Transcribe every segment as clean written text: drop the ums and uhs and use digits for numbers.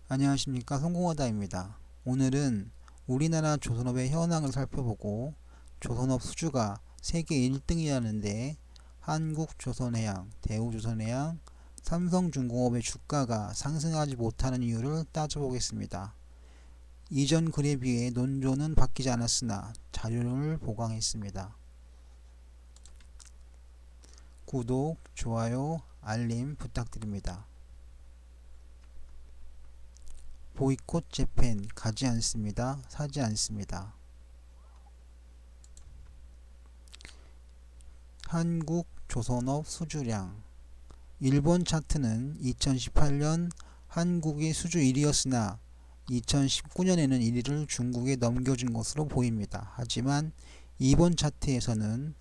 안녕하십니까, 성공하다입니다. 오늘은 우리나라 조선업의 현황을 살펴보고 조선업 수주가 세계 1등이라는데 한국조선해양, 대우조선해양, 삼성중공업의 주가가 상승하지 못하는 이유를 따져보겠습니다. 이전 글에 비해 논조는 바뀌지 않았으나 자료를 보강했습니다. 구독, 좋아요, 알림 부탁드립니다. 보이콧 재팬 가지 않습니다. 사지 않습니다. 한국 조선업 수주량. 일본 차트는 2018년 한국이 수주 1위였으나 2019년에는 1위를 중국에 넘겨준 것으로 보입니다. 하지만 이번 차트에서는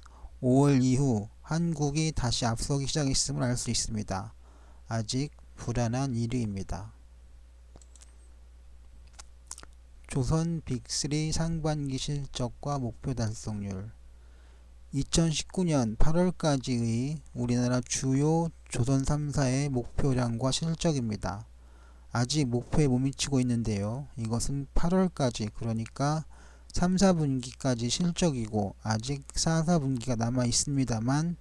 5월 이후 한국이 다시 앞서기 시작했음을 알 수 있습니다. 아직 불안한 1위입니다. 조선 빅3 상반기 실적과 목표 달성률. 2019년 8월까지의 우리나라 주요 조선 3사의 목표량과 실적입니다. 아직 목표에 못 미치고 있는데요. 이것은 8월까지, 그러니까 3, 4분기까지 실적이고 아직 4, 4분기가 남아 있습니다만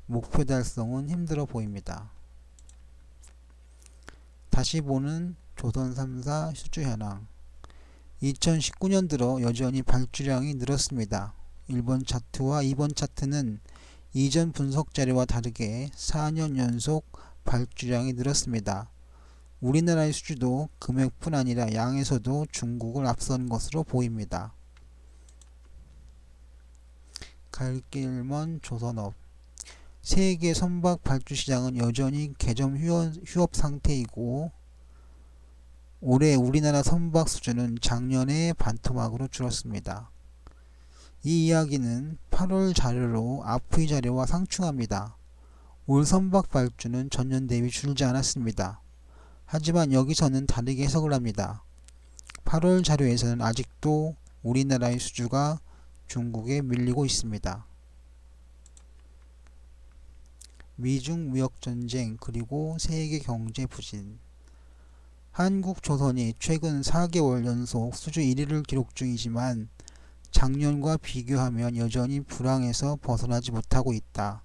목표 달성은 힘들어 보입니다. 다시 보는 조선 3사 수주 현황. 2019년 들어 여전히 발주량이 늘었습니다. 1번 차트와 2번 차트는 이전 분석 자료와 다르게 4년 연속 발주량이 늘었습니다. 우리나라의 수주도 금액뿐 아니라 양에서도 중국을 앞선 것으로 보입니다. 갈 길 먼 조선업. 세계 선박 발주 시장은 여전히 개점 휴업 상태이고 올해 우리나라 선박 수주는 작년에 반토막으로 줄었습니다. 이 이야기는 8월 자료로 앞의 자료와 상충합니다. 올 선박 발주는 전년 대비 줄지 않았습니다. 하지만 여기서는 다르게 해석을 합니다. 8월 자료에서는 아직도 우리나라의 수주가 중국에 밀리고 있습니다. 미중 무역전쟁 그리고 세계 경제 부진. 한국조선이 최근 4개월 연속 수주 1위를 기록 중이지만 작년과 비교하면 여전히 불황에서 벗어나지 못하고 있다.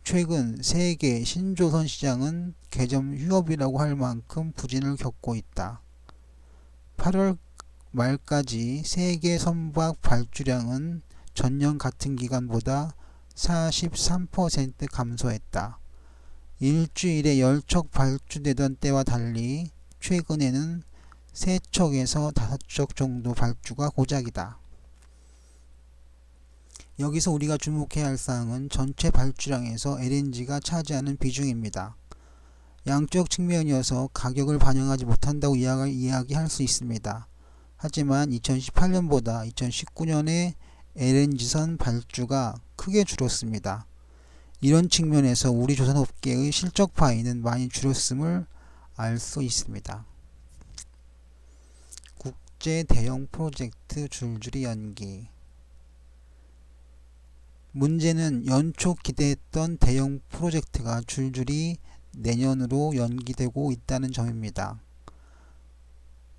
최근 세계 신조선 시장은 개점 휴업이라고 할 만큼 부진을 겪고 있다. 8월 말까지 세계 선박 발주량은 전년 같은 기간보다 43% 감소했다. 일주일에 10척 발주되던 때와 달리 최근에는 3척에서 5척 정도 발주가 고작이다. 여기서 우리가 주목해야 할 사항은 전체 발주량에서 LNG가 차지하는 비중입니다. 양적 측면이어서 가격을 반영하지 못한다고 이야기할 수 있습니다. 하지만 2018년보다 2019년에 LNG선 발주가 크게 줄었습니다. 이런 측면에서 우리 조선업계의 실적 파이는 많이 줄었음을 알 수 있습니다. 국제 대형 프로젝트 줄줄이 연기. 문제는 연초 기대했던 대형 프로젝트가 줄줄이 내년으로 연기되고 있다는 점입니다.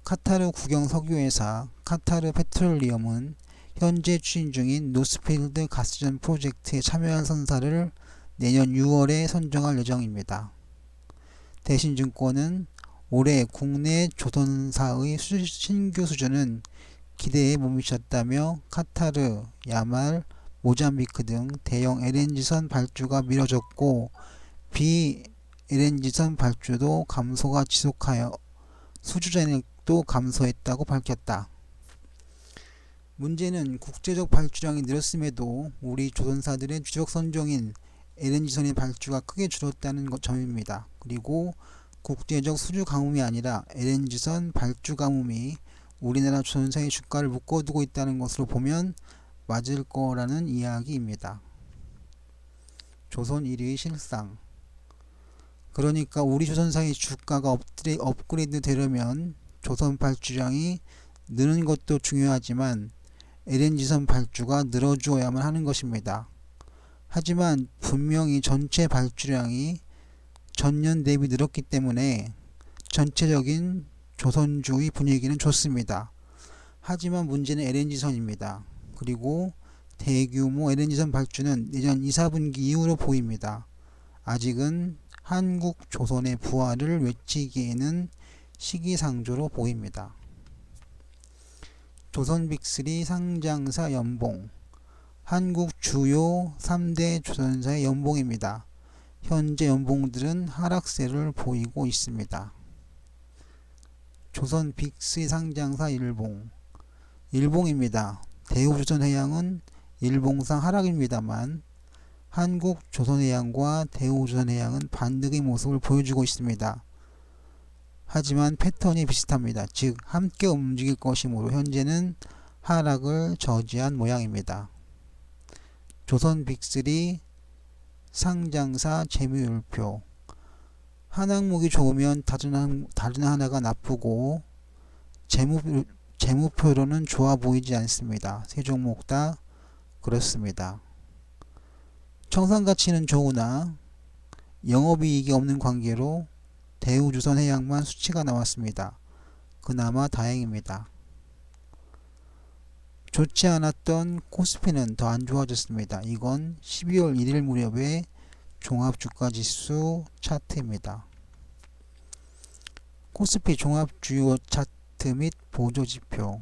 카타르 국영 석유회사 카타르 페트롤리엄은 현재 추진 중인 노스필드 가스전 프로젝트에 참여할 선사를 내년 6월에 선정할 예정입니다. 대신증권은 올해 국내 조선사의 신규 수주는 기대에 못 미쳤다며 카타르, 야말, 모잠비크 등 대형 LNG선 발주가 미뤄졌고 비-LNG선 발주도 감소가 지속하여 수주 잔액도 감소했다고 밝혔다. 문제는 국제적 발주량이 늘었음에도 우리 조선사들의 주력 선종인 LNG선의 발주가 크게 줄었다는 점입니다. 그리고 국제적 수주 가뭄이 아니라 LNG선 발주 가뭄이 우리나라 조선사의 주가를 묶어두고 있다는 것으로 보면 맞을 거라는 이야기입니다. 조선 1위의 실상. 그러니까 우리 조선사의 주가가 업그레이드 되려면 조선 발주량이 느는 것도 중요하지만 LNG선 발주가 늘어주어야만 하는 것입니다. 하지만 분명히 전체 발주량이 전년 대비 늘었기 때문에 전체적인 조선주의 분위기는 좋습니다. 하지만 문제는 LNG선입니다. 그리고 대규모 LNG선 발주는 내년 2, 4분기 이후로 보입니다. 아직은 한국 조선의 부활을 외치기에는 시기상조로 보입니다. 조선빅3 상장사 연봉. 한국 주요 3대 조선사의 연봉입니다. 현재 연봉들은 하락세를 보이고 있습니다. 조선빅3 상장사 일봉입니다. 대우조선해양은 일봉상 하락입니다만 한국조선해양과 대우조선해양은 반등의 모습을 보여주고 있습니다. 하지만 패턴이 비슷합니다. 즉 함께 움직일 것이므로 현재는 하락을 저지한 모양입니다. 조선빅3 상장사 재무율표. 한 항목이 좋으면 다른 하나가 나쁘고 재무표로는 좋아 보이지 않습니다. 세 종목 다 그렇습니다. 청산가치는 좋으나 영업이익이 없는 관계로 대우조선해양만 수치가 나왔습니다. 그나마 다행입니다. 좋지 않았던 코스피는 더 안 좋아졌습니다. 이건 12월 1일 무렵의 종합주가지수 차트입니다. 코스피 종합주요 차트 및 보조지표,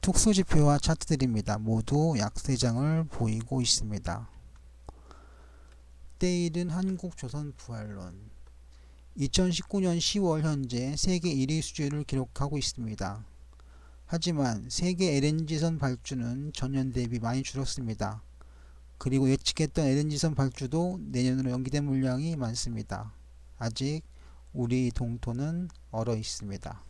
특수지표와 차트들입니다. 모두 약세장을 보이고 있습니다. 때일은 한국조선 부활론. 2019년 10월 현재 세계 1위 수준을 기록하고 있습니다. 하지만 세계 LNG선 발주는 전년 대비 많이 줄었습니다. 그리고 예측했던 LNG선 발주도 내년으로 연기된 물량이 많습니다. 아직 우리 동토는 얼어 있습니다.